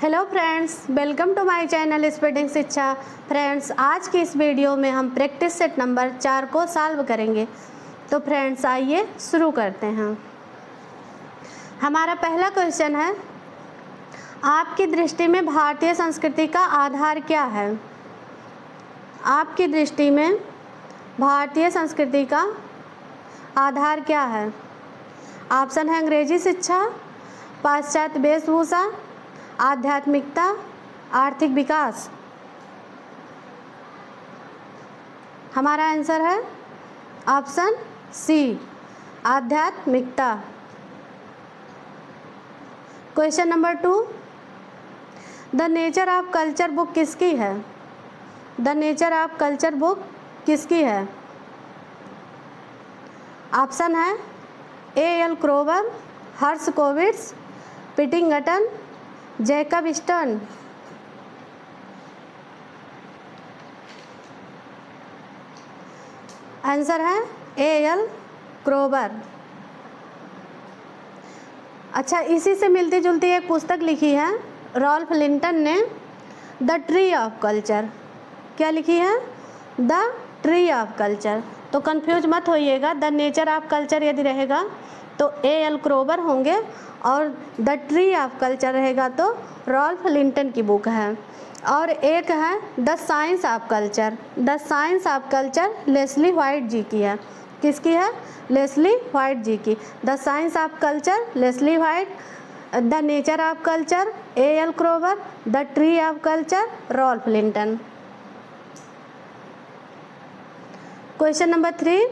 Hello friends, welcome to my channel speeding Shiksha. Friends, आज की इस वीडियो में हम प्रैक्टिस सेट नंबर 4 को सॉल्व करेंगे। तो फ्रेंड्स, आइए शुरू करते हैं। हमारा पहला क्वेश्चन है, आपकी दृष्टि में भारतीय संस्कृति का आधार क्या है? आपकी दृष्टि में भारतीय संस्कृति का आधार क्या है? ऑप्शन है अंग्रेजी शिक्षा, पाश्चात्य वेशभूषा, आध्यात्मिकता, आर्थिक विकास। हमारा आंसर है ऑप्शन सी, आध्यात्मिकता। Question number 2, the nature of culture book किसकी है? The nature of culture book किसकी है? ऑप्शन है A.L. क्रोवर, हर्ष कोविट्स, पिटिंगटन, जैकब स्टर्न। आंसर है A.L. क्रोवर। अच्छा, इसी से मिलती जुलती एक पुस्तक लिखी है रॉल्फ लिंटन ने, द ट्री ऑफ कल्चर। क्या लिखी है? The tree of culture. तो कंफ्यूज मत होइएगा, द नेचर ऑफ कल्चर यदि रहेगा तो A.L. क्रोवर होंगे और द ट्री ऑफ कल्चर रहेगा तो रॉल्फ लिंटन की बुक है। और एक है the science of culture. The science of culture Leslie White ji की है। किसकी है? लेस्ली व्हाइट जी की। The science of culture Leslie White, the nature of culture A.L. Kroeber, the tree of culture Ralph Linton. Question number 3,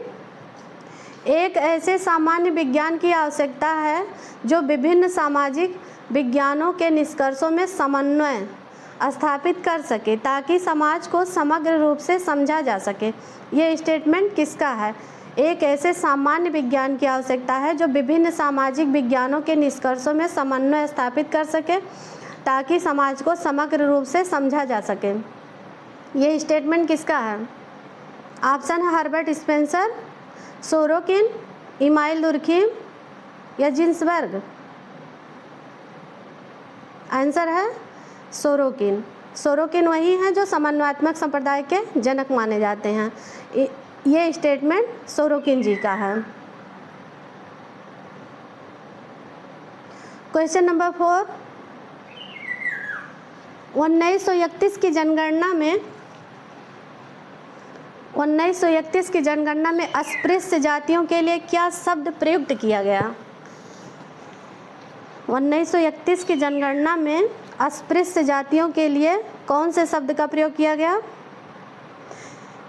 एक ऐसे सामान्य विज्ञान की आवश्यकता है जो विभिन्न सामाजिक विज्ञानों के निष्कर्षों में समन्वय स्थापित कर सके ताकि समाज को समग्र रूप से समझा जा सके। ये स्टेटमेंट किसका है? एक ऐसे सामान्य विज्ञान की आवश्यकता है जो विभिन्न सामाजिक विज्ञानों के निष्कर्षों में समन्वय स्थापित कर सके ताकि समाज को समग्र रूप से समझा जा सके। ये स्टेटमेंट किसका है? ऑप्शन है Herbert Spencer, Sorokin, email Durkheim या जिन्सबर्ग। आंसर है सोरोकिन। सोरोकिन वही हैं जो समन्वयात्मक संप्रदाय के जनक माने जाते हैं। ये स्टेटमेंट सोरोकिन जी का है। क्वेश्चन नंबर 4, 1931 की जनगणना में 1931 की जनगणना में अस्पृश्य जातियों के लिए क्या शब्द प्रयुक्त किया गया? 1931 की जनगणना में अस्पृश्य जातियों के लिए कौन से शब्द का प्रयोग किया गया?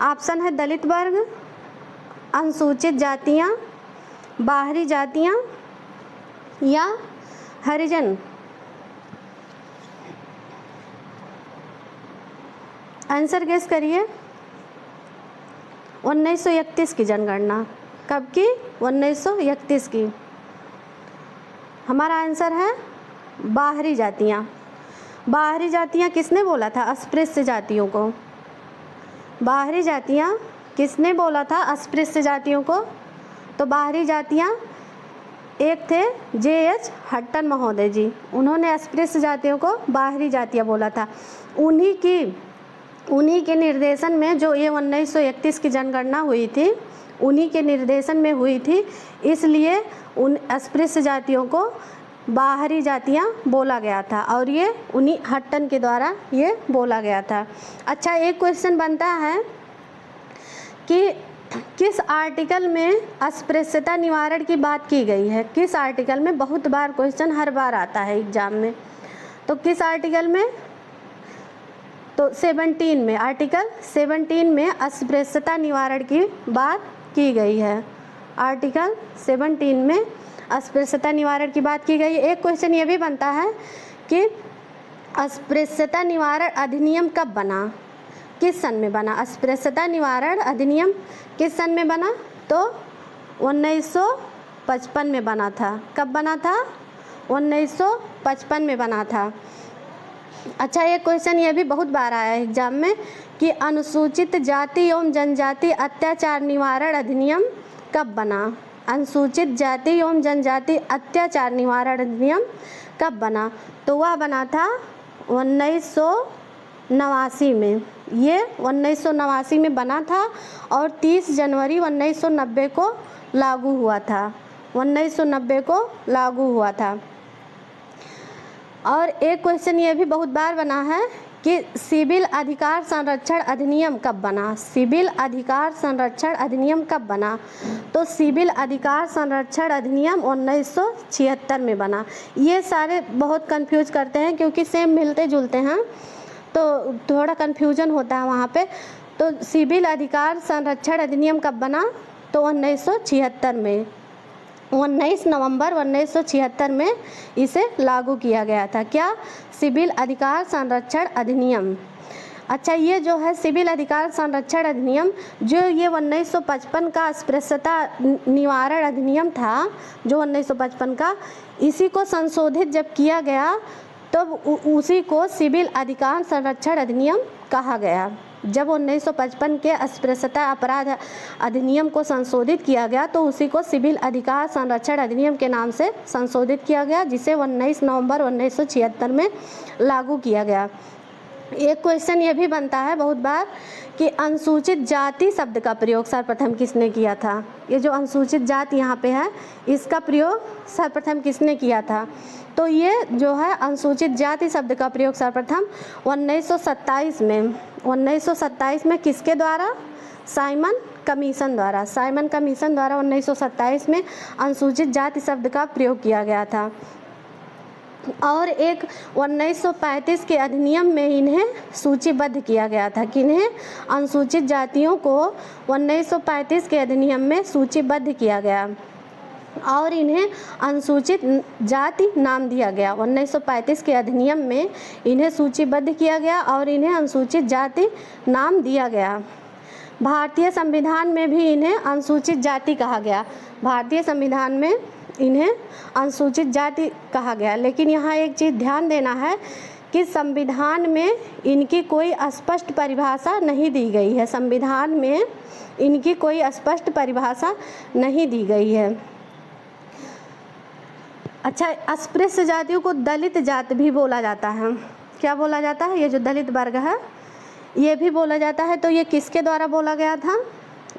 ऑप्शन है दलित वर्ग, अनुसूचित जातियां, बाहरी जातियां या हरिजन। आंसर गेस करिए। 1931 की जनगणना कब की? 1931 की। हमारा आंसर है बाहरी जातियाँ। बाहरी जातियाँ किसने बोला था? अस्पृश्य जातियों को। बाहरी जातियाँ किसने बोला था? अस्पृश्य जातियों को। तो बाहरी जातियाँ एक थे J.H. हट्टन महोदय जी, उन्होंने अस्पृश्य जातियों को बाहरी जातियाँ बोला था। उन्हीं के निर्देशन में जो ये 1931 की जनगणना हुई थी, उन्हीं के निर्देशन में हुई थी, इसलिए उन अस्पृश्य जातियों को बाहरी जातियां बोला गया था और ये उन्हीं हट्टन के द्वारा ये बोला गया था। अच्छा, एक क्वेश्चन बनता है कि किस आर्टिकल में अस्पृश्यता निवारण की बात की गई है? किस आर्टिकल में? बहुत बार क्वेश्चन हर बार आता है एग्जाम में। तो किस आर्टिकल में? तो 17 में, आर्टिकल 17 में अस्पृश्यता निवारण की बात की गई है। आर्टिकल 17 में अस्पृश्यता निवारण की बात की गई। एक क्वेश्चन ये भी बनता है कि अस्पृश्यता निवारण अधिनियम कब बना? किस सन में बना? अस्पृश्यता निवारण अधिनियम किस सन में बना? तो 1955 में बना था। कब बना था? 1955 में बना था। अच्छा, एक क्वेश्चन ये भी बहुत बार आया है एग्जाम में कि अनुसूचित जाति एवं जनजाति अत्याचार निवारण अधिनियम कब बना? अनुसूचित जाति एवं जनजाति अत्याचार निवारण अधिनियम कब बना? तो वह बना था 1989 में, ये 1989 में बना था और 30 जनवरी 1990 को लागू हुआ था, 1990 को लागू हुआ था। और एक क्वेश्चन ये भी बहुत बार बना है कि सिविल अधिकार संरक्षण अधिनियम कब बना, सिविल अधिकार संरक्षण अधिनियम कब बना, तो सिविल अधिकार संरक्षण अधिनियम 1976 में बना। ये सारे बहुत कंफ्यूज करते हैं क्योंकि सेम मिलते जुलते हैं तो थोड़ा कन्फ्यूजन होता है वहाँ पे। तो सिविल अधिकार संरक्षण अधिनियम कब बना, तो 1976 में, 19 नवंबर 1976 में इसे लागू किया गया था। क्या, सिविल अधिकार संरक्षण अधिनियम। अच्छा, ये जो है सिविल अधिकार संरक्षण अधिनियम, जो ये 1955 का अस्पृश्यता निवारण अधिनियम था, जो 1955 का, इसी को संशोधित जब किया गया तब उसी को सिविल अधिकार संरक्षण अधिनियम कहा गया। जब 1955 के अस्पृश्यता अपराध अधिनियम को संशोधित किया गया तो उसी को सिविल अधिकार संरक्षण अधिनियम के नाम से संशोधित किया गया, जिसे 19 नवंबर 1976 में लागू किया गया। एक क्वेश्चन ये भी बनता है बहुत बार कि अनुसूचित जाति शब्द का प्रयोग सर्वप्रथम किसने किया था। ये जो अनुसूचित जाति यहाँ पे है, इसका प्रयोग सर्वप्रथम किसने किया था, तो ये जो है अनुसूचित जाति शब्द का प्रयोग सर्वप्रथम 1927 में, 1927 में किसके द्वारा, साइमन कमीशन द्वारा, साइमन कमीशन द्वारा 1927 में अनुसूचित जाति शब्द का प्रयोग किया गया था। और एक 1935 के अधिनियम में इन्हें सूचीबद्ध किया गया था, किन्हें, अनुसूचित जातियों को 1935 के अधिनियम में सूचीबद्ध किया गया और इन्हें अनुसूचित जाति नाम दिया गया। 1935 के अधिनियम में इन्हें सूचीबद्ध किया गया और इन्हें अनुसूचित जाति नाम दिया गया। भारतीय संविधान में भी इन्हें अनुसूचित जाति कहा गया, भारतीय संविधान में इन्हें अनुसूचित जाति कहा गया। लेकिन यहाँ एक चीज़ ध्यान देना है कि संविधान में इनकी कोई स्पष्ट परिभाषा नहीं दी गई है, संविधान में इनकी कोई स्पष्ट परिभाषा नहीं दी गई है। अच्छा, अस्पृश्य जातियों को दलित जाति भी बोला जाता है। क्या बोला जाता है, ये जो दलित वर्ग है ये भी बोला जाता है। तो ये किसके द्वारा बोला गया था,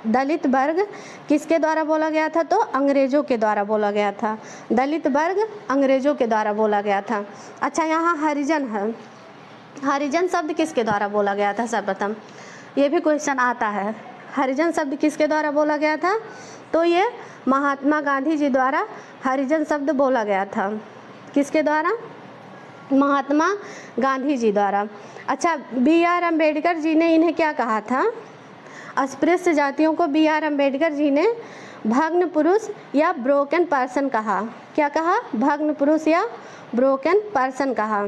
दलित वर्ग किसके द्वारा बोला गया था, तो अंग्रेजों के द्वारा बोला गया था, दलित वर्ग अंग्रेजों के द्वारा बोला गया था। अच्छा, यहाँ हरिजन है, हरिजन शब्द किसके द्वारा बोला गया था सर्वप्रथम, ये भी क्वेश्चन आता है, हरिजन शब्द किसके द्वारा बोला गया था, तो ये महात्मा गांधी जी द्वारा हरिजन शब्द बोला गया था। किसके द्वारा, महात्मा गांधी जी द्वारा। अच्छा, BR अम्बेडकर जी ने इन्हें क्या कहा था, अस्पृश्य जातियों को BR अम्बेडकर जी ने भग्न पुरुष या ब्रोकन पर्सन कहा। क्या कहा, भग्न पुरुष या ब्रोकन पर्सन कहा।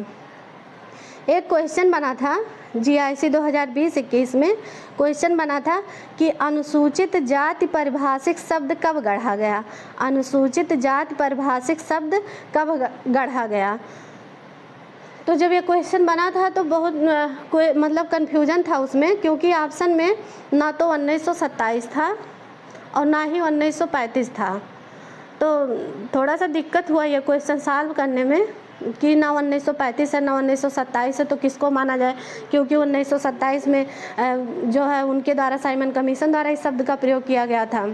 एक क्वेश्चन बना था GIC 2020-21 में, क्वेश्चन बना था कि अनुसूचित जाति परिभाषिक शब्द कब गढ़ा गया, अनुसूचित जाति परिभाषिक शब्द कब गढ़ा गया। तो जब ये क्वेश्चन बना था तो बहुत कोई मतलब कन्फ्यूजन था उसमें, क्योंकि ऑप्शन में ना तो 1927 था और ना ही 1935 था। तो थोड़ा सा दिक्कत हुआ ये क्वेश्चन सॉल्व करने में कि ना 1935 है ना 1927 है, तो किसको माना जाए, क्योंकि 1927 में जो है उनके द्वारा साइमन कमीशन द्वारा इस शब्द का प्रयोग किया गया था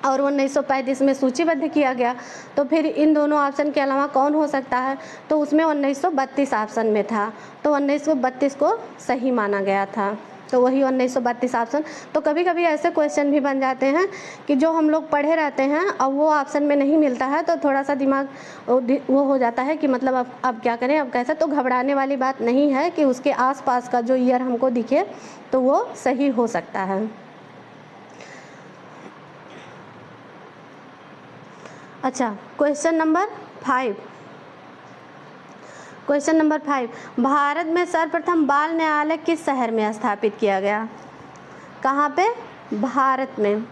और 1935 में सूचीबद्ध किया गया। तो फिर इन दोनों ऑप्शन के अलावा कौन हो सकता है, तो उसमें 1932 ऑप्शन में था, तो 1932 को सही माना गया था, तो वही 1932 ऑप्शन। तो कभी कभी ऐसे क्वेश्चन भी बन जाते हैं कि जो हम लोग पढ़े रहते हैं और वो ऑप्शन में नहीं मिलता है, तो थोड़ा सा दिमाग वो हो जाता है कि मतलब अब क्या करें, अब कैसे। तो घबराने वाली बात नहीं है कि उसके आसपास का जो ईयर हमको दिखे तो वो सही हो सकता है। अच्छा, question number 5, question number 5, Bharat में सर्वप्रथम बाल न्यायालय किस शहर में स्थापित किया गया, कहाँ पे, भारत में,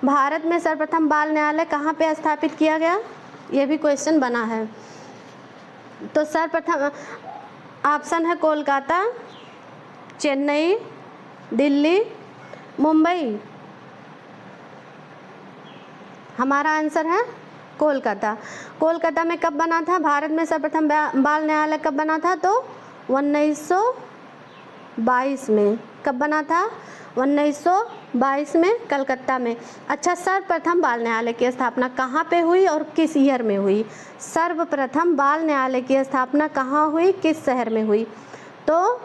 भारत में सर्वप्रथम बाल न्यायालय कहाँ पे स्थापित किया गया, ये भी क्वेश्चन बना है। तो सर्वप्रथम ऑप्शन है कोलकाता, चेन्नई, दिल्ली, मुंबई। हमारा आंसर है कोलकाता। कोलकाता में कब बना था भारत में सर्वप्रथम बाल न्यायालय, कब बना था, तो 1922 में। कब बना था? 1922 में कलकत्ता में। अच्छा, सर्वप्रथम बाल न्यायालय की स्थापना कहाँ पे हुई और किस ईयर में हुई? सर्वप्रथम बाल न्यायालय की स्थापना कहाँ हुई, किस शहर में हुई? तो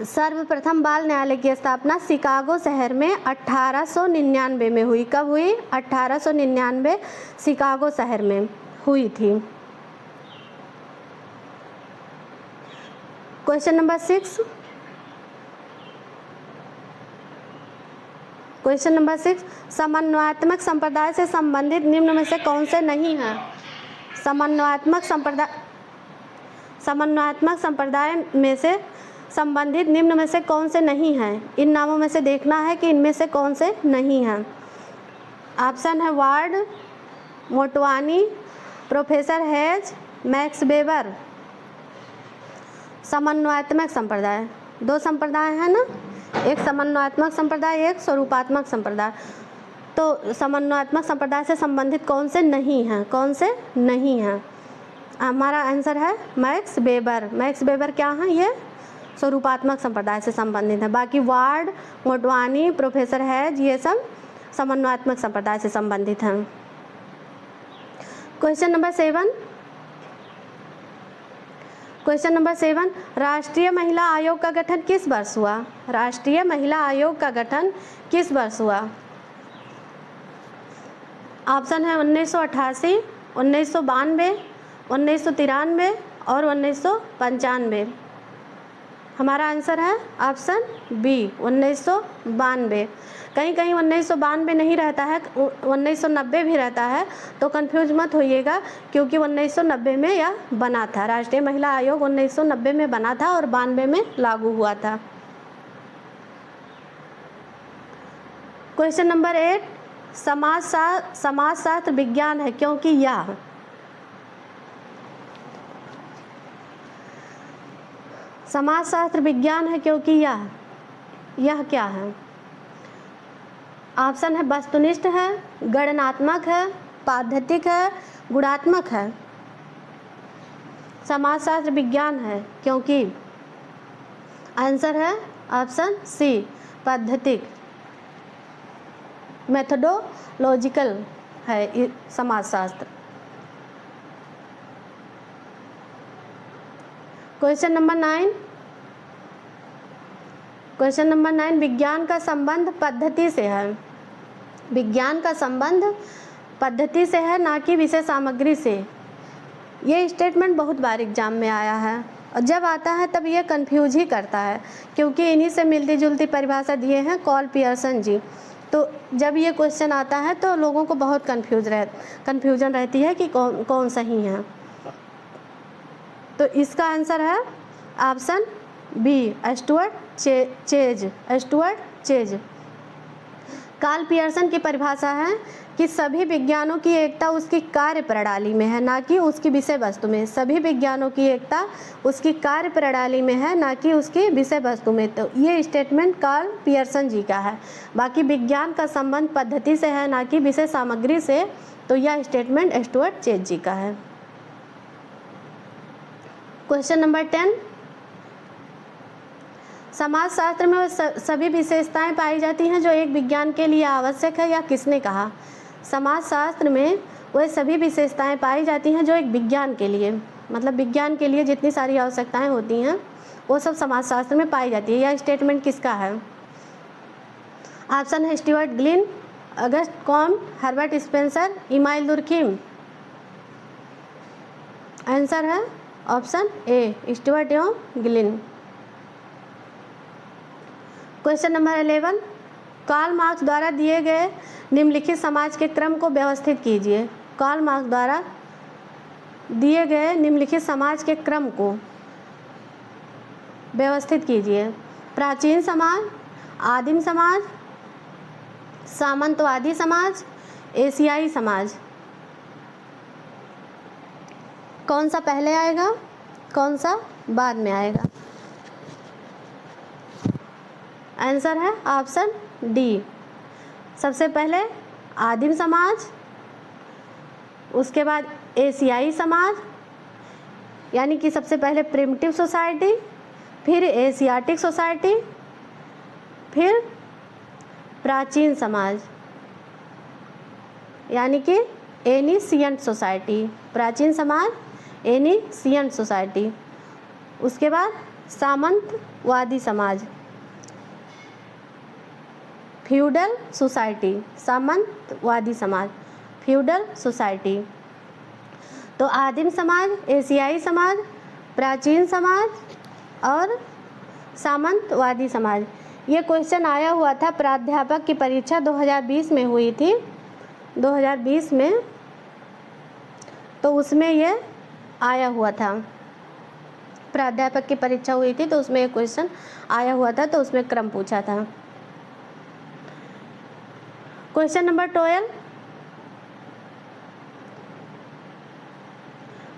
सर्वप्रथम बाल न्यायालय की स्थापना शिकागो शहर में 1899 में हुई। कब हुई? 1899 शिकागो शहर में हुई थी। Question number 6। क्वेश्चन नंबर 6, समन्वयात्मक संप्रदाय से संबंधित निम्न में से कौन से नहीं हैं? समन्वयात्मक संप्रदाय में से संबंधित निम्न में से कौन से नहीं हैं? इन नामों में से देखना है कि इनमें से कौन से नहीं हैं। ऑप्शन है Ward, Motwani, professor Hayes, Max Weber. समन्वयात्मक संप्रदाय, दो संप्रदाय है ना, एक समन्वयात्मक संप्रदाय, एक स्वरूपात्मक संप्रदाय। तो समन्वयात्मक संप्रदाय से संबंधित कौन से नहीं हैं? कौन से नहीं हैं? हमारा आंसर है मैक्स वेबर। मैक्स वेबर क्या है? ये स्वरूपात्मक संप्रदाय से संबंधित है। बाकी वार्ड, मोटवानी, प्रोफेसर हेज, ये सब समन्वयात्मक संप्रदाय से संबंधित हैं। Question number 7। क्वेश्चन नंबर 7, राष्ट्रीय महिला आयोग का गठन किस वर्ष हुआ? राष्ट्रीय महिला आयोग का गठन किस वर्ष हुआ? ऑप्शन है 1988, 1992, 1993 और 1995। हमारा आंसर है ऑप्शन बी 1992। कहीं कहीं 1992 नहीं रहता है, 1990 भी रहता है, तो कंफ्यूज मत होइएगा, क्योंकि 1990 में यह बना था। राष्ट्रीय महिला आयोग 1990 में बना था और 92 में लागू हुआ था। क्वेश्चन नंबर 8, समाजशास्त्र विज्ञान है क्योंकि यह। समाजशास्त्र विज्ञान है क्योंकि यह क्या है? ऑप्शन है वस्तुनिष्ठ है, गणनात्मक है, पद्धतिक है, गुणात्मक है। समाजशास्त्र विज्ञान है क्योंकि आंसर है ऑप्शन सी, पद्धतिक, मेथोडोलॉजिकल है समाजशास्त्र। Question number 9। क्वेश्चन नंबर 9, विज्ञान का संबंध पद्धति से है। विज्ञान का संबंध पद्धति से है, ना कि विषय सामग्री से। ये स्टेटमेंट बहुत बार एग्जाम में आया है और जब आता है तब ये कंफ्यूज ही करता है, क्योंकि इन्हीं से मिलती जुलती परिभाषा दिए हैं कॉल पियर्सन जी। तो जब ये क्वेश्चन आता है तो लोगों को बहुत कन्फ्यूजन रहती है कि कौन सही है। तो इसका आंसर है option B, Stuart Chase. Karl Pearson की परिभाषा है कि सभी विज्ञानों की एकता उसकी कार्य प्रणाली में है, ना कि उसकी विषय वस्तु में। सभी विज्ञानों की एकता उसकी कार्य प्रणाली में है, ना कि उसकी विषय वस्तु में। तो ये स्टेटमेंट कार्ल पियर्सन जी का है। बाकी विज्ञान का संबंध पद्धति से है, ना कि विषय सामग्री से, तो यह स्टेटमेंट स्टुअर्ट चेज जी का है। क्वेश्चन नंबर 10, समाजशास्त्र में सभी विशेषताएं पाई जाती हैं जो एक विज्ञान के लिए आवश्यक है, या किसने कहा? समाजशास्त्र में वह सभी विशेषताएं पाई जाती हैं जो एक विज्ञान के लिए, मतलब विज्ञान के लिए जितनी सारी आवश्यकताएं होती हैं वो सब समाजशास्त्र में पाई जाती है। यह स्टेटमेंट किसका है? ऑप्शन है Stewart Glynn, August Comte, Herbert Spencer, Emile Durkheim. Answer है ऑप्शन ए, स्टीवर्ट एवं Glynn. Question number 11, Karl Marx द्वारा दिए गए निम्नलिखित समाज के क्रम को व्यवस्थित कीजिए। कार्ल मार्क्स द्वारा दिए गए निम्नलिखित समाज के क्रम को व्यवस्थित कीजिए। प्राचीन समाज, आदिम समाज, सामंतवादी समाज, एशियाई समाज। कौन सा पहले आएगा, कौन सा बाद में आएगा? आंसर है ऑप्शन डी, सबसे पहले आदिम समाज, उसके बाद एशियाई समाज, यानी कि सबसे पहले प्रिमिटिव सोसाइटी, फिर एशियाटिक सोसाइटी, फिर प्राचीन समाज यानी कि एनिशिएंट सोसाइटी, प्राचीन समाज एनिशिएंट सोसाइटी। उसके बाद सामंतवादी समाज, फ्यूडल सोसाइटी, सामंतवादी समाज, फ्यूडल सोसाइटी। तो आदिम समाज, एशियाई समाज, प्राचीन समाज और सामंतवादी समाज। ये क्वेश्चन आया हुआ था, प्राध्यापक की परीक्षा 2020 में हुई थी, 2020 में, तो उसमें ये आया हुआ था। प्राध्यापक की परीक्षा हुई थी तो उसमें एक क्वेश्चन आया हुआ था, तो उसमें क्रम पूछा था। Question number 12,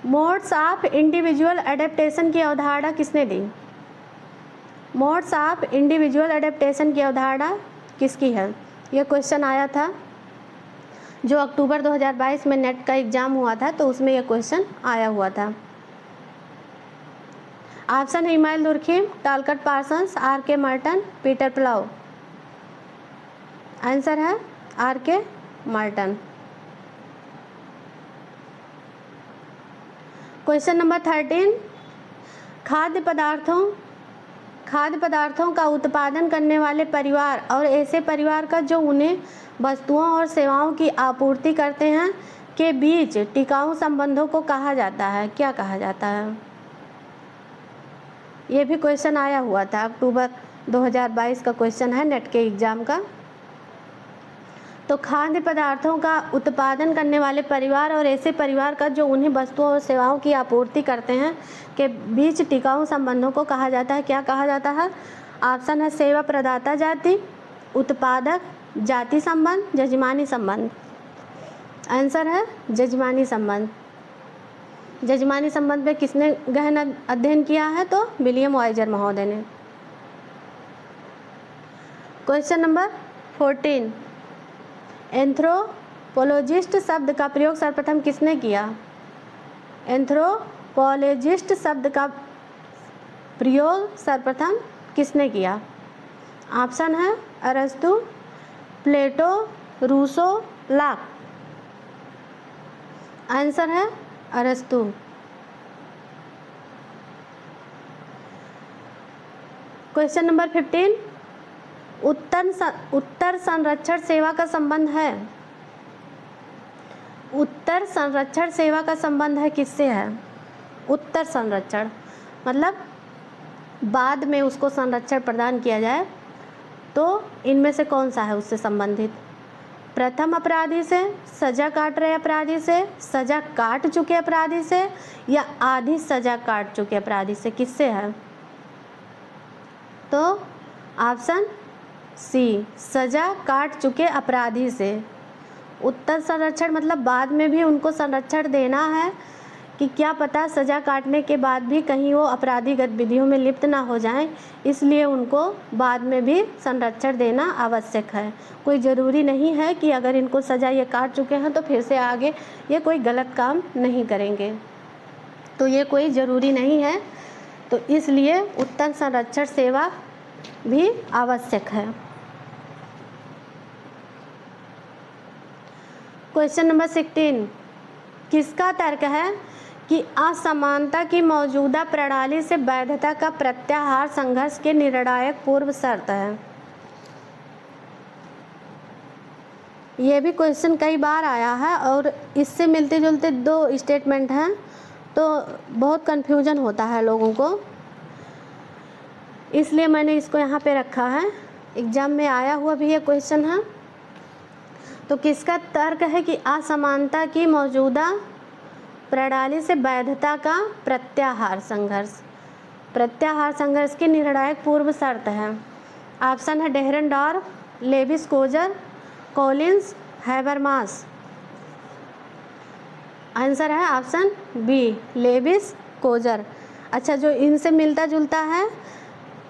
modes of individual adaptation की अवधारणा किसने दी? मोड्स ऑफ इंडिविजुअल एडेप्टेशन की अवधारणा किसकी है? यह क्वेश्चन आया था जो अक्टूबर 2022 में नेट का एग्जाम हुआ था, तो उसमें यह क्वेश्चन आया हुआ था। ऑप्शन है Emile Durkheim, Talcott Parsons, R K Merton, Peter Blau. Answer है R K Merton. Question number 13, खाद्य पदार्थों का उत्पादन करने वाले परिवार और ऐसे परिवार का जो उन्हें वस्तुओं और सेवाओं की आपूर्ति करते हैं के बीच टिकाऊ संबंधों को कहा जाता है, क्या कहा जाता है? ये भी क्वेश्चन आया हुआ था, अक्टूबर 2022 का क्वेश्चन है नेट के एग्जाम का। तो खाद्य पदार्थों का उत्पादन करने वाले परिवार और ऐसे परिवार का जो उन्हें वस्तुओं और सेवाओं की आपूर्ति करते हैं के बीच टिकाऊ संबंधों को कहा जाता है, क्या कहा जाता है? ऑप्शन है सेवा प्रदाता जाति, उत्पादक जाति संबंध, जजमानी संबंध। आंसर है जजमानी संबंध। जजमानी संबंध में किसने गहन अध्ययन किया है? तो विलियम वाइजर महोदय ने। क्वेश्चन नंबर 14, एंथ्रोपोलॉजिस्ट शब्द का प्रयोग सर्वप्रथम किसने किया? एंथ्रोपोलॉजिस्ट शब्द का प्रयोग सर्वप्रथम किसने किया? ऑप्शन है अरस्तु, प्लेटो, रूसो, लाक। आंसर है अरस्तु। क्वेश्चन नंबर 15, उत्तर संरक्षण सेवा का संबंध है? उत्तर संरक्षण सेवा का संबंध है किससे है? उत्तर संरक्षण मतलब बाद में उसको संरक्षण प्रदान किया जाए, तो इनमें से कौन सा है उससे संबंधित? प्रथम अपराधी से, सजा काट रहे अपराधी से, सजा काट चुके अपराधी से, या आधी सजा काट चुके अपराधी से, किससे है? तो ऑप्शन सी, सजा काट चुके अपराधी से। उत्तर संरक्षण मतलब बाद में भी उनको संरक्षण देना है कि क्या पता सजा काटने के बाद भी कहीं वो आपराधिक गतिविधियों में लिप्त ना हो जाएं, इसलिए उनको बाद में भी संरक्षण देना आवश्यक है। कोई ज़रूरी नहीं है कि अगर इनको सजा ये काट चुके हैं तो फिर से आगे ये कोई गलत काम नहीं करेंगे, तो ये कोई ज़रूरी नहीं है, तो इसलिए उत्तर संरक्षण सेवा भी आवश्यक है। क्वेश्चन नंबर 16, किसका तर्क है कि असमानता की मौजूदा प्रणाली से वैधता का प्रत्याहार संघर्ष के निर्णायक पूर्व शर्त है? ये भी क्वेश्चन कई बार आया है और इससे मिलते जुलते दो स्टेटमेंट हैं, तो बहुत कन्फ्यूजन होता है लोगों को, इसलिए मैंने इसको यहाँ पे रखा है। एग्जाम में आया हुआ भी ये क्वेश्चन है। तो किसका तर्क है कि असमानता की मौजूदा प्रणाली से वैधता का प्रत्याहार संघर्ष की निर्णायक पूर्व शर्त है? ऑप्शन है Dahrendorf, Lewis Coser, Collins, Habermas. Answer है ऑप्शन बी, लेविस कोजर। अच्छा, जो इनसे मिलता जुलता है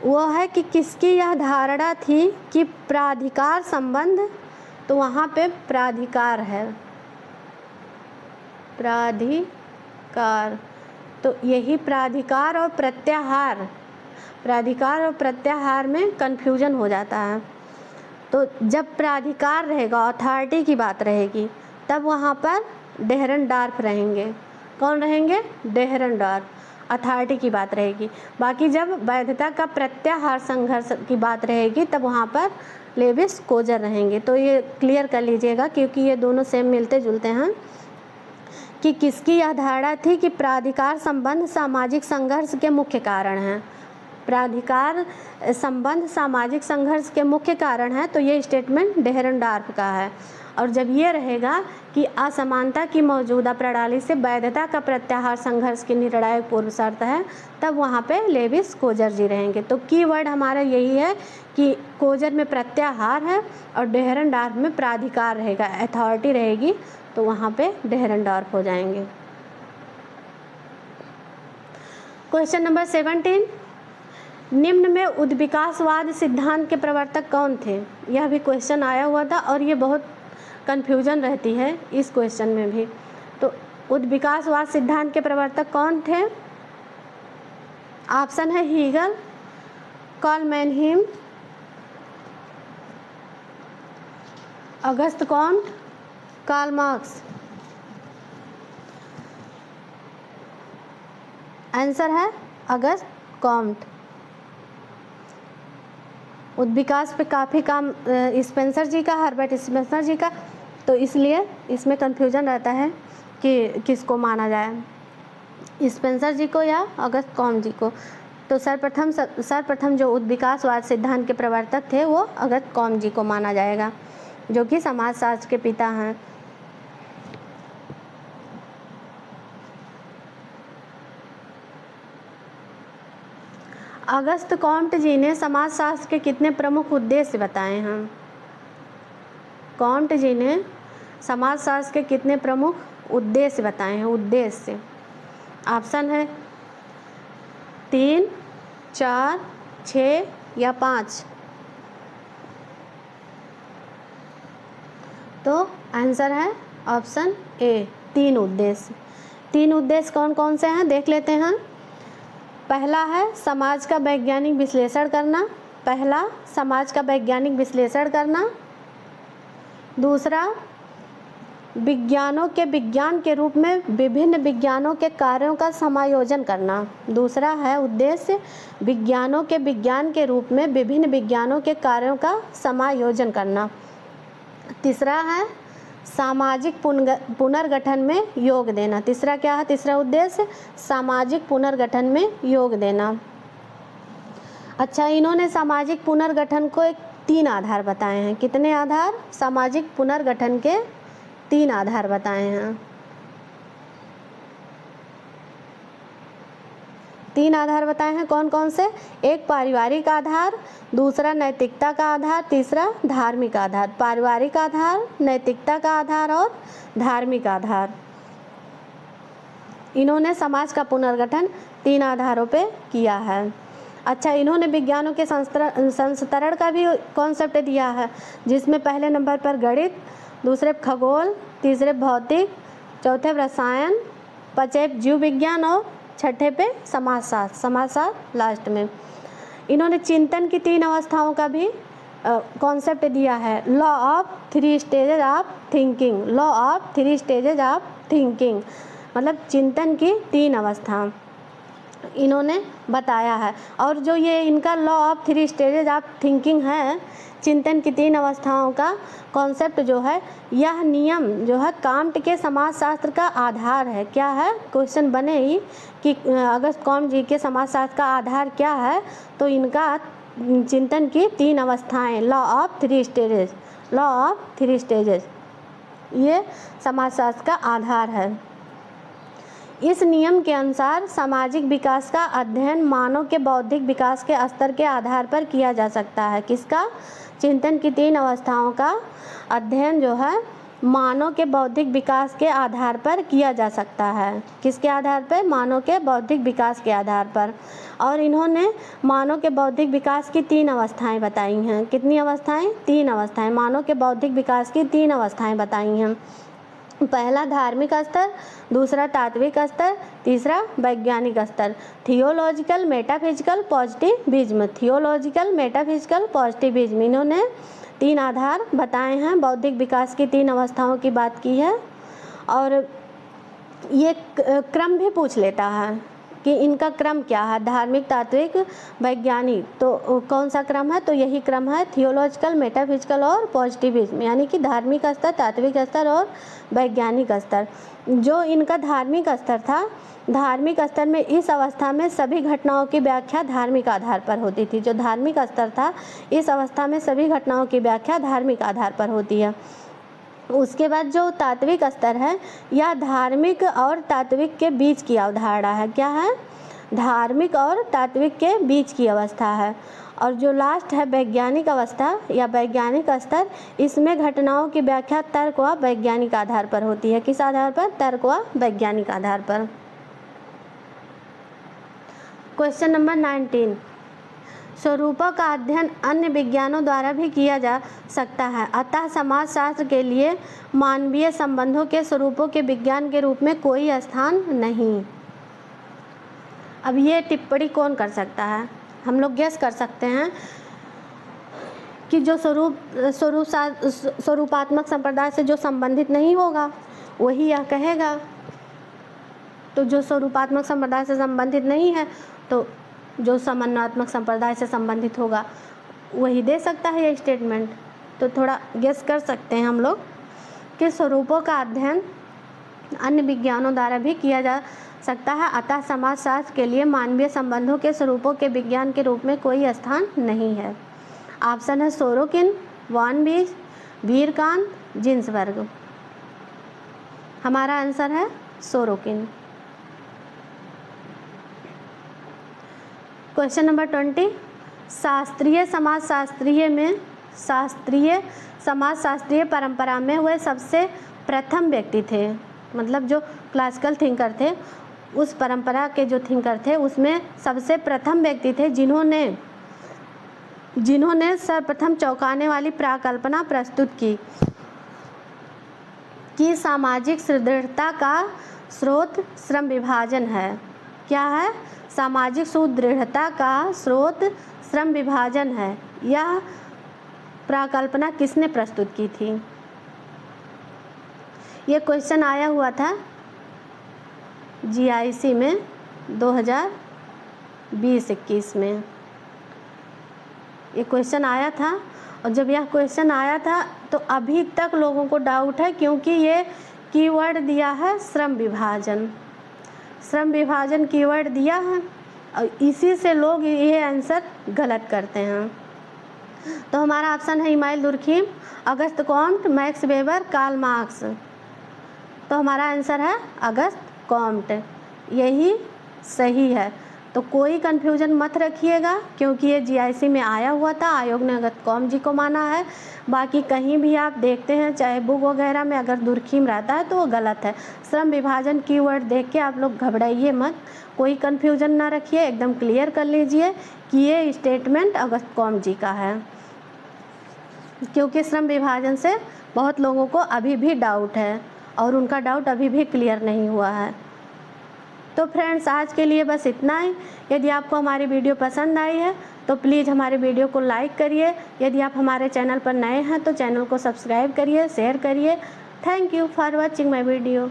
वो है कि किसकी यह धारणा थी कि प्राधिकार संबंध, तो वहाँ पे प्राधिकार है, प्राधिकार, तो यही प्राधिकार और प्रत्याहार प्राधिकार और प्रत्याहार में कन्फ्यूजन हो जाता है। तो जब प्राधिकार रहेगा, अथॉरिटी की बात रहेगी, तब वहाँ पर डेहरनडॉर्फ रहेंगे। कौन रहेंगे? डेहरनडॉर्फ। अथॉरिटी की बात रहेगी। बाकी जब वैधता का प्रत्याहार संघर्ष की बात रहेगी तब वहाँ पर लेविस कोजर रहेंगे। तो ये क्लियर कर लीजिएगा क्योंकि ये दोनों सेम मिलते जुलते हैं कि किसकी यह धारणा थी कि प्राधिकार संबंध सामाजिक संघर्ष के मुख्य कारण हैं। प्राधिकार संबंध सामाजिक संघर्ष के मुख्य कारण है, तो ये स्टेटमेंट डेहरनडॉर्फ का है। और जब ये रहेगा कि असमानता की मौजूदा प्रणाली से वैधता का प्रत्याहार संघर्ष की निर्णायक पूर्व शर्त है, तब वहाँ पे लेविस कोजर जी रहेंगे। तो कीवर्ड हमारा यही है कि कोजर में प्रत्याहार है और डेहरनडॉर्फ में प्राधिकार रहेगा, अथॉरिटी रहेगी, तो वहाँ पे डेहरनडॉर्फ हो जाएंगे। क्वेश्चन नंबर 17, निम्न में उद्विकासवाद सिद्धांत के प्रवर्तक कौन थे? यह भी क्वेश्चन आया हुआ था और ये बहुत कन्फ्यूजन रहती है इस क्वेश्चन में भी। तो उद्विकासवाद सिद्धांत के प्रवर्तक कौन थे? ऑप्शन है Hegel, Karl मैनहीम, Auguste Comte, Karl Marx. Answer है अगस्त कॉम्ट। उद्विकास पे काफ़ी काम स्पेंसर जी का, हर्बर्ट स्पेंसर जी का, तो इसलिए इसमें कन्फ्यूजन रहता है कि किसको माना जाए, स्पेंसर जी को या अगस्त कॉम्ट जी को। तो सर्वप्रथम जो उद्विकासवाद सिद्धांत के प्रवर्तक थे वो अगस्त कॉम्ट जी को माना जाएगा, जो कि समाजशास्त्र के पिता हैं। अगस्त कॉम्ट जी ने समाजशास्त्र के कितने प्रमुख उद्देश्य बताए हैं? कॉम्ट जी ने समाजशास्त्र के कितने प्रमुख उद्देश्य बताए हैं? उद्देश्य ऑप्शन है 3, 4, 6 या 5। तो आंसर है ऑप्शन ए, 3 उद्देश्य। 3 उद्देश्य कौन कौन से हैं देख लेते हैं। पहला है समाज का वैज्ञानिक विश्लेषण करना, पहला समाज का वैज्ञानिक विश्लेषण करना। दूसरा, विज्ञानों के विज्ञान के रूप में विभिन्न विज्ञानों के कार्यों का समायोजन करना। दूसरा है उद्देश्य विज्ञानों के विज्ञान के रूप में विभिन्न विज्ञानों के कार्यों का समायोजन करना। तीसरा है सामाजिक पुनर्गठन में योग देना। तीसरा क्या है? तीसरा उद्देश्य सामाजिक पुनर्गठन में योग देना। अच्छा, इन्होंने सामाजिक पुनर्गठन को 3 आधार बताए हैं। कितने आधार? सामाजिक पुनर्गठन के 3 आधार बताए हैं। 3 आधार बताए हैं। कौन कौन से? एक पारिवारिक आधार, दूसरा नैतिकता का आधार, तीसरा धार्मिक आधार। पारिवारिक आधार, नैतिकता का आधार और धार्मिक आधार। इन्होंने समाज का पुनर्गठन 3 आधारों पे किया है। अच्छा, इन्होंने विज्ञानों के संस्तरण का भी कॉन्सेप्ट दिया है, जिसमें पहले नंबर पर गणित, दूसरे खगोल, तीसरे भौतिक, चौथे रसायन, पांचवे जीव विज्ञान और छठे पे समाजशास्त्र लास्ट में। इन्होंने चिंतन की 3 अवस्थाओं का भी कॉन्सेप्ट दिया है। Law of 3 stages of thinking, law of 3 stages of thinking, मतलब चिंतन की 3 अवस्था इन्होंने बताया है। और जो ये इनका law of 3 stages of thinking है, चिंतन की 3 अवस्थाओं का कॉन्सेप्ट जो है, यह नियम जो है कांट के समाजशास्त्र का आधार है। क्या है? क्वेश्चन बने ही कि अगस्त कॉम्ट जी के समाजशास्त्र का आधार क्या है, तो इनका चिंतन की 3 अवस्थाएं, law of 3 stages, law of 3 stages, ये समाजशास्त्र का आधार है। इस नियम के अनुसार सामाजिक विकास का अध्ययन मानव के बौद्धिक विकास के स्तर के आधार पर किया जा सकता है। किसका? चिंतन की 3 अवस्थाओं का अध्ययन जो है मानव के बौद्धिक विकास के आधार पर किया जा सकता है। किसके आधार पर? मानव के बौद्धिक विकास के आधार पर। और इन्होंने मानव के बौद्धिक विकास की 3 अवस्थाएं बताई हैं। कितनी अवस्थाएं? 3 अवस्थाएं। मानव के बौद्धिक विकास की 3 अवस्थाएं बताई हैं। पहला धार्मिक स्तर, दूसरा तात्विक स्तर, तीसरा वैज्ञानिक स्तर। Theological, metaphysical, positivism. Theological, metaphysical, positivism, इन्होंने 3 आधार बताए हैं। बौद्धिक विकास की 3 अवस्थाओं की बात की है। और ये क्रम भी पूछ लेता है कि इनका क्रम क्या है, धार्मिक, तात्विक, वैज्ञानिक, तो कौन सा क्रम है, तो यही क्रम है थियोलॉजिकल, मेटाफिजिकल और पॉजिटिविज्म, यानी कि धार्मिक स्तर, तात्विक स्तर और वैज्ञानिक स्तर। जो इनका धार्मिक स्तर था, धार्मिक स्तर में इस अवस्था में सभी घटनाओं की व्याख्या धार्मिक आधार पर होती थी। जो धार्मिक स्तर था, इस अवस्था में सभी घटनाओं की व्याख्या धार्मिक आधार पर होती है। उसके बाद जो तात्विक स्तर है, यह धार्मिक और तात्विक के बीच की अवधारणा है। क्या है? धार्मिक और तात्विक के बीच की अवस्था है। और जो लास्ट है वैज्ञानिक अवस्था या वैज्ञानिक स्तर, इसमें घटनाओं की व्याख्या तर्क व वैज्ञानिक आधार पर होती है। किस आधार पर? तर्क व वैज्ञानिक आधार पर। क्वेश्चन नंबर 19, स्वरूपों का अध्ययन अन्य विज्ञानों द्वारा भी किया जा सकता है, अतः समाजशास्त्र के लिए मानवीय संबंधों के स्वरूपों के विज्ञान के रूप में कोई स्थान नहीं। अब ये टिप्पणी कौन कर सकता है? हम लोग गेस कर सकते हैं कि जो स्वरूपात्मक संप्रदाय से जो संबंधित नहीं होगा वही यह कहेगा। तो जो स्वरूपात्मक संप्रदाय से संबंधित नहीं है, तो जो समन्वयात्मक संप्रदाय से संबंधित होगा वही दे सकता है ये स्टेटमेंट। तो थोड़ा गेस कर सकते हैं हम लोग कि स्वरूपों का अध्ययन अन्य विज्ञानों द्वारा भी किया जा सकता है, अतः समाजशास्त्र के लिए मानवीय संबंधों के स्वरूपों के विज्ञान के रूप में कोई स्थान नहीं है। ऑप्शन है सोरोकिन, वॉन बीज, वीरकांत, जिन्सबर्ग। हमारा आंसर है सोरोकिन। क्वेश्चन नंबर 20, शास्त्रीय समाजशास्त्रीय परंपरा में वे सबसे प्रथम व्यक्ति थे। मतलब जो क्लासिकल थिंकर थे, उस परंपरा के जो थिंकर थे उसमें सबसे प्रथम व्यक्ति थे जिन्होंने सर्वप्रथम चौंकाने वाली प्राकल्पना प्रस्तुत की कि सामाजिक सुदृढ़ता का स्रोत श्रम विभाजन है। क्या है? सामाजिक सुदृढ़ता का स्रोत श्रम विभाजन है। यह प्राकल्पना किसने प्रस्तुत की थी? ये क्वेश्चन आया हुआ था GIC में 2020-21 में ये क्वेश्चन आया था। और जब यह क्वेश्चन आया था तो अभी तक लोगों को डाउट है, क्योंकि ये कीवर्ड दिया है श्रम विभाजन। श्रम विभाजन कीवर्ड दिया है और इसी से लोग ये आंसर गलत करते हैं। तो हमारा ऑप्शन है Emile Durkheim, August Comte, Max Weber, Karl Marx. तो हमारा आंसर है अगस्त कॉम्ट, यही सही है। तो कोई कन्फ्यूजन मत रखिएगा, क्योंकि ये GIC में आया हुआ था, आयोग ने अगस्त कॉम्ट जी को माना है। बाकी कहीं भी आप देखते हैं, चाहे बुक वगैरह में अगर दुर्खीम रहता है तो वो गलत है। श्रम विभाजन कीवर्ड देख के आप लोग घबराइए मत, कोई कन्फ्यूजन ना रखिए, एकदम क्लियर कर लीजिए कि ये स्टेटमेंट अगस्त कॉम्ट जी का है, क्योंकि श्रम विभाजन से बहुत लोगों को अभी भी डाउट है और उनका डाउट अभी भी क्लियर नहीं हुआ है। तो फ्रेंड्स, आज के लिए बस इतना ही। यदि आपको हमारी वीडियो पसंद आई है तो प्लीज़ हमारे वीडियो को लाइक करिए। यदि आप हमारे चैनल पर नए हैं तो चैनल को सब्सक्राइब करिए, शेयर करिए। Thank you for watching my video.